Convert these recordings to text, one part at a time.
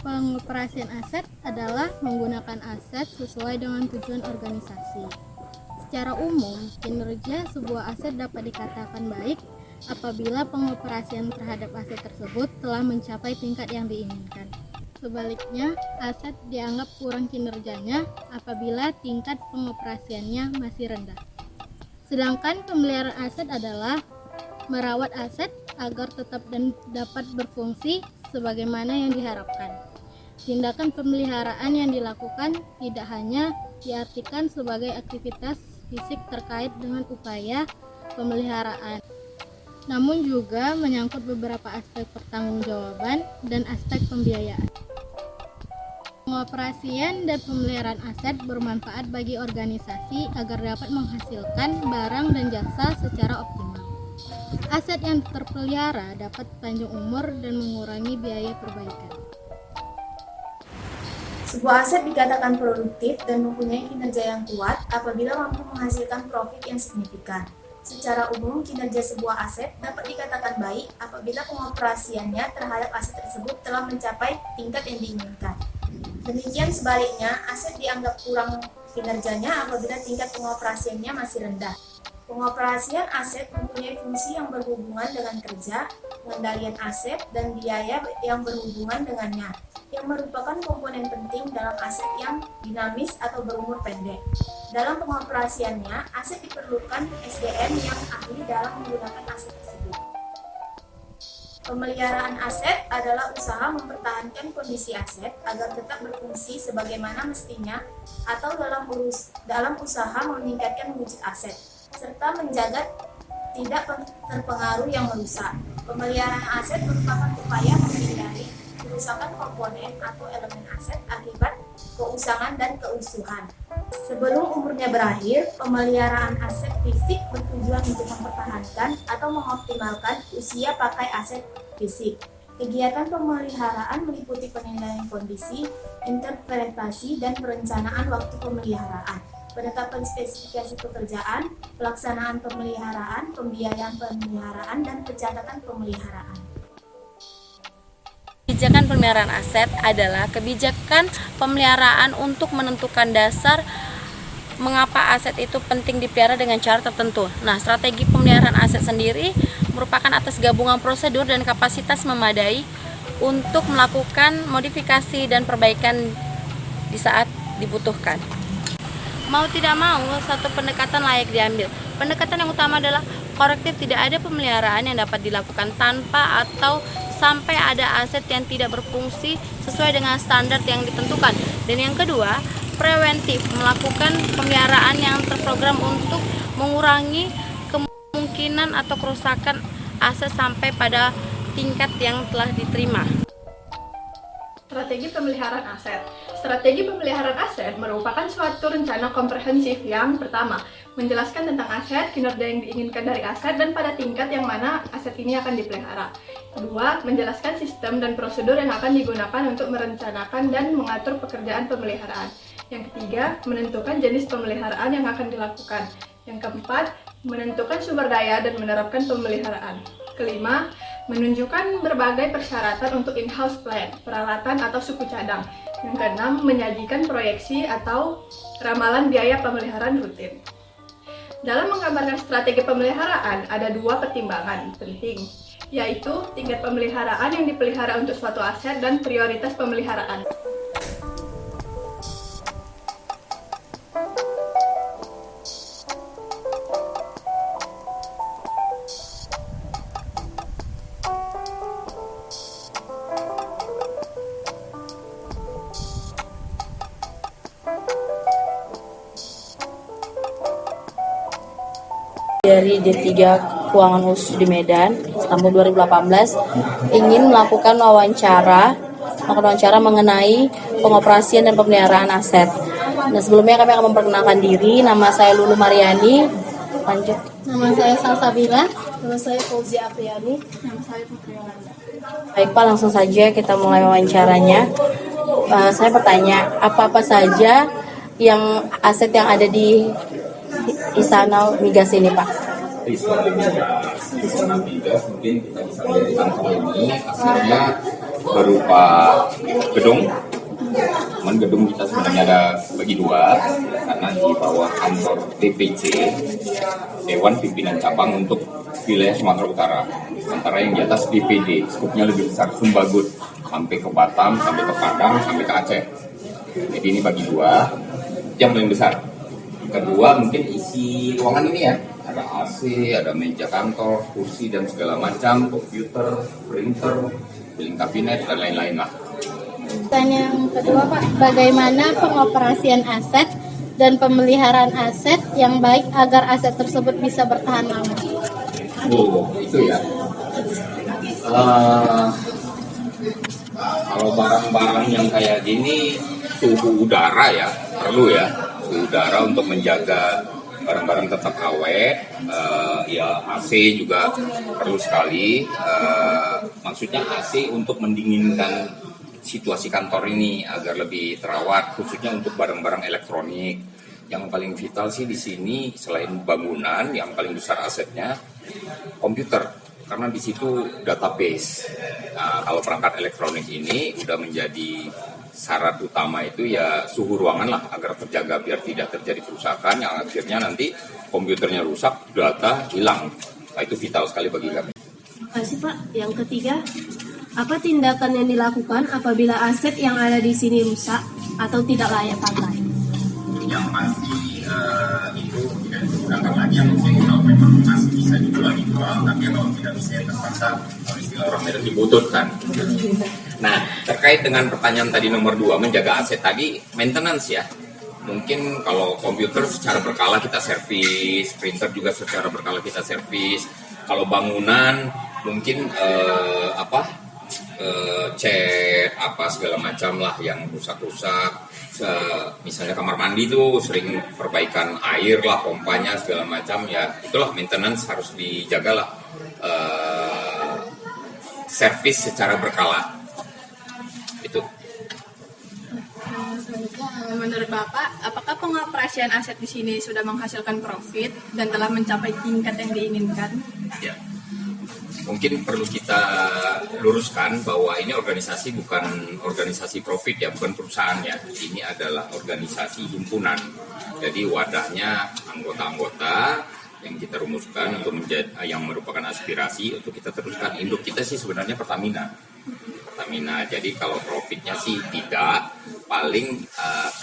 Pengoperasian aset adalah menggunakan aset sesuai dengan tujuan organisasi. Secara umum, kinerja sebuah aset dapat dikatakan baik apabila pengoperasian terhadap aset tersebut telah mencapai tingkat yang diinginkan. Sebaliknya, aset dianggap kurang kinerjanya apabila tingkat pengoperasiannya masih rendah. Sedangkan pemeliharaan aset adalah merawat aset agar tetap dan dapat berfungsi sebagaimana yang diharapkan. Tindakan pemeliharaan yang dilakukan tidak hanya diartikan sebagai aktivitas fisik terkait dengan upaya pemeliharaan, namun juga menyangkut beberapa aspek pertanggungjawaban dan aspek pembiayaan. Pengoperasian dan pemeliharaan aset bermanfaat bagi organisasi agar dapat menghasilkan barang dan jasa secara optimal. Aset yang terpelihara dapat panjang umur dan mengurangi biaya perbaikan. Sebuah aset dikatakan produktif dan mempunyai kinerja yang kuat apabila mampu menghasilkan profit yang signifikan. Secara umum, kinerja sebuah aset dapat dikatakan baik apabila pengoperasiannya terhadap aset tersebut telah mencapai tingkat yang diinginkan. Demikian sebaliknya, aset dianggap kurang kinerjanya apabila tingkat pengoperasiannya masih rendah. Pengoperasian aset mempunyai fungsi yang berhubungan dengan kerja, pengendalian aset, dan biaya yang berhubungan dengannya, yang merupakan komponen penting dalam aset yang dinamis atau berumur pendek. Dalam pengoperasiannya, aset diperlukan SDM yang ahli dalam menggunakan aset tersebut. Pemeliharaan aset adalah usaha mempertahankan kondisi aset agar tetap berfungsi sebagaimana mestinya atau dalam usaha meningkatkan wujud aset, serta menjaga tidak terpengaruh yang merusak. Pemeliharaan aset merupakan upaya menghindari kerusakan komponen atau elemen aset akibat keusangan dan keusuhan. Sebelum umurnya berakhir, pemeliharaan aset fisik bertujuan untuk mempertahankan atau mengoptimalkan usia pakai aset fisik. Kegiatan pemeliharaan meliputi penilaian kondisi, interpretasi, dan perencanaan waktu pemeliharaan, penetapan spesifikasi pekerjaan, pelaksanaan pemeliharaan, pembiayaan pemeliharaan, dan pencatatan pemeliharaan. Kebijakan pemeliharaan aset adalah kebijakan pemeliharaan untuk menentukan dasar mengapa aset itu penting dipelihara dengan cara tertentu. Nah, strategi pemeliharaan aset sendiri merupakan atas gabungan prosedur dan kapasitas memadai untuk melakukan modifikasi dan perbaikan di saat dibutuhkan. Mau tidak mau, satu pendekatan layak diambil. Pendekatan yang utama adalah korektif. Tidak ada pemeliharaan yang dapat dilakukan tanpa atau sampai ada aset yang tidak berfungsi sesuai dengan standar yang ditentukan. Dan yang kedua, preventif, melakukan pemeliharaan yang terprogram untuk mengurangi kemungkinan atau kerusakan aset sampai pada tingkat yang telah diterima. Strategi pemeliharaan aset. Strategi pemeliharaan aset merupakan suatu rencana komprehensif yang pertama, menjelaskan tentang aset, kinerja yang diinginkan dari aset, dan pada tingkat yang mana aset ini akan dipelihara. Kedua, menjelaskan sistem dan prosedur yang akan digunakan untuk merencanakan dan mengatur pekerjaan pemeliharaan. Yang ketiga, menentukan jenis pemeliharaan yang akan dilakukan. Yang keempat, menentukan sumber daya dan menerapkan pemeliharaan. Kelima, menunjukkan berbagai persyaratan untuk in-house plan, peralatan atau suku cadang. Yang keenam, menyajikan proyeksi atau ramalan biaya pemeliharaan rutin. Dalam menggambarkan strategi pemeliharaan, ada dua pertimbangan penting, yaitu tingkat pemeliharaan yang dipelihara untuk suatu aset dan prioritas pemeliharaan. Dari D3 Keuangan UUS di Medan tahun 2018 ingin melakukan wawancara mengenai pengoperasian dan pemeliharaan aset. Nah, sebelumnya kami akan memperkenalkan diri. Nama saya Lulu Mariani. Lanjut. Nama saya Salsabila. Nama saya Fauzi Apriani. Nama saya Putri Yolanda. Baik Pak, langsung saja kita mulai wawancaranya. Saya bertanya, apa-apa saja yang aset yang ada di Istana Migas ini, Pak? Istana Migas mungkin kita bisa lihat di ini hasilnya berupa gedung. Cuman gedung kita sebenarnya ada bagi dua, karena di bawah kantor DPC, Dewan Pimpinan Cabang untuk wilayah Sumatera Utara. Sementara yang di atas DPD, skupnya lebih besar, Sumbagut, sampai ke Batam, sampai ke Padang, sampai ke Aceh. Jadi ini bagi dua, yang paling besar. Kedua mungkin isi ruangan ini ya, ada AC, ada meja kantor, kursi dan segala macam, komputer, printer, filing kabinet dan lain-lain lah. Pertanyaan yang kedua Pak, bagaimana pengoperasian aset dan pemeliharaan aset yang baik agar aset tersebut bisa bertahan lama? Oh, itu ya. Kalau barang-barang yang kayak gini, suhu udara ya, perlu ya. Suhu udara untuk menjaga barang-barang tetap awet, ya AC juga perlu sekali. Maksudnya AC untuk mendinginkan situasi kantor ini agar lebih terawat, khususnya untuk barang-barang elektronik. Yang paling vital sih di sini selain bangunan, yang paling besar asetnya komputer, karena di situ database. Nah, kalau perangkat elektronik ini udah menjadi syarat utama itu ya suhu ruangan lah agar terjaga biar tidak terjadi kerusakan yang akhirnya nanti komputernya rusak, data hilang. Nah, itu vital sekali bagi kami. Terima kasih Pak. Yang ketiga, apa tindakan yang dilakukan apabila aset yang ada di sini rusak atau tidak layak pakai? Yang pasti itu tidak digunakan lagi, yang mungkin kalau memang masih bisa dijual, tapi kalau tidak bisa terpaksa kalau istilah orang Medan dibututkan. Nah, terkait dengan pertanyaan tadi nomor 2, menjaga aset tadi, maintenance ya. Mungkin kalau komputer secara berkala kita servis, printer juga secara berkala kita servis. Kalau bangunan mungkin cat apa segala macam lah yang rusak-rusak. Misalnya kamar mandi tuh sering perbaikan air lah, pompanya segala macam ya, itulah maintenance harus dijaga lah. Servis secara berkala itu. Menurut Bapak, apakah pengoperasian aset di sini sudah menghasilkan profit dan telah mencapai tingkat yang diinginkan? Ya. Mungkin perlu kita luruskan bahwa ini organisasi bukan organisasi profit ya, bukan perusahaan ya. Ini adalah organisasi himpunan. Jadi wadahnya anggota-anggota yang kita rumuskan untuk menjadi yang merupakan aspirasi untuk kita teruskan. Induk kita sih sebenarnya Pertamina. Jadi kalau profitnya sih tidak, paling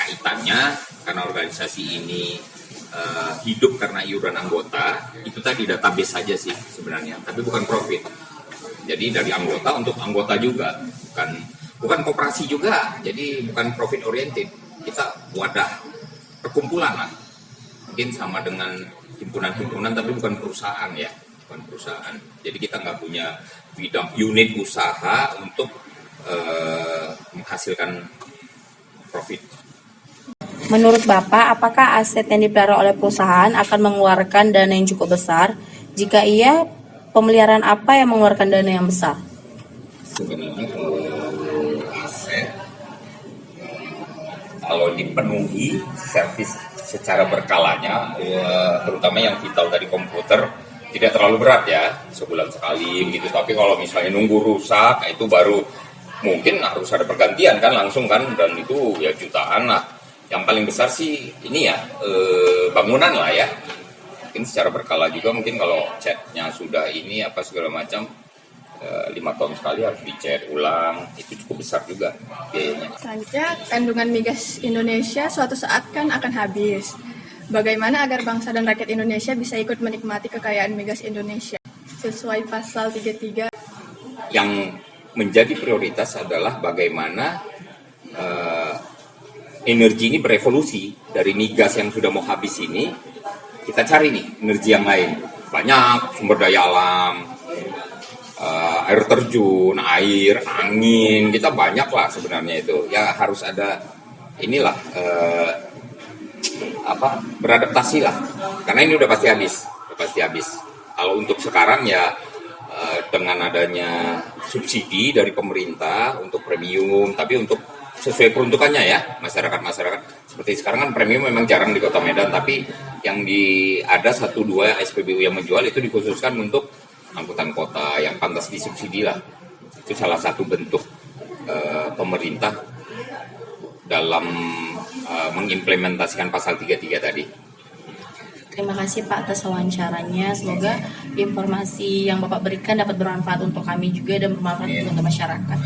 kaitannya karena organisasi ini hidup karena iuran anggota, itu tadi database saja sih sebenarnya, tapi bukan profit. Jadi dari anggota untuk anggota juga, bukan koperasi juga, jadi bukan profit oriented. Kita wadah perkumpulan lah, mungkin sama dengan himpunan-himpunan tapi bukan perusahaan ya, bukan perusahaan. Jadi kita nggak punya bidang unit usaha untuk menghasilkan profit. Menurut Bapak, apakah aset yang dipelihara oleh perusahaan akan mengeluarkan dana yang cukup besar? Jika iya, pemeliharaan apa yang mengeluarkan dana yang besar? Sebenarnya kalau aset, kalau dipenuhi servis secara berkalanya, terutama yang vital dari komputer, tidak terlalu berat ya, sebulan sekali gitu. Tapi kalau misalnya nunggu rusak, itu baru mungkin harus ada pergantian kan langsung kan, dan itu ya jutaan lah. Yang paling besar sih ini ya bangunan lah ya. Mungkin secara berkala juga, mungkin kalau catnya sudah ini apa segala macam 5 tahun sekali harus dicat ulang, itu cukup besar juga biayanya. Saja kandungan migas Indonesia suatu saat kan akan habis. Bagaimana agar bangsa dan rakyat Indonesia bisa ikut menikmati kekayaan migas Indonesia sesuai pasal 33? Yang menjadi prioritas adalah bagaimana energi ini berevolusi dari migas yang sudah mau habis ini, kita cari nih energi yang lain. Banyak sumber daya alam, air terjun, air, angin, kita banyak lah sebenarnya itu. Ya harus ada inilah beradaptasi lah, karena ini udah pasti habis. Kalau untuk sekarang ya dengan adanya subsidi dari pemerintah untuk premium, tapi untuk sesuai peruntukannya ya, masyarakat seperti sekarang kan premium memang jarang di Kota Medan, tapi yang ada 1-2 SPBU yang menjual itu dikhususkan untuk angkutan kota yang pantas disubsidi lah. Itu salah satu bentuk pemerintah dalam mengimplementasikan pasal 33 tadi. Terima kasih Pak atas wawancaranya. Semoga informasi yang Bapak berikan dapat bermanfaat untuk kami juga dan bermanfaat juga untuk masyarakat.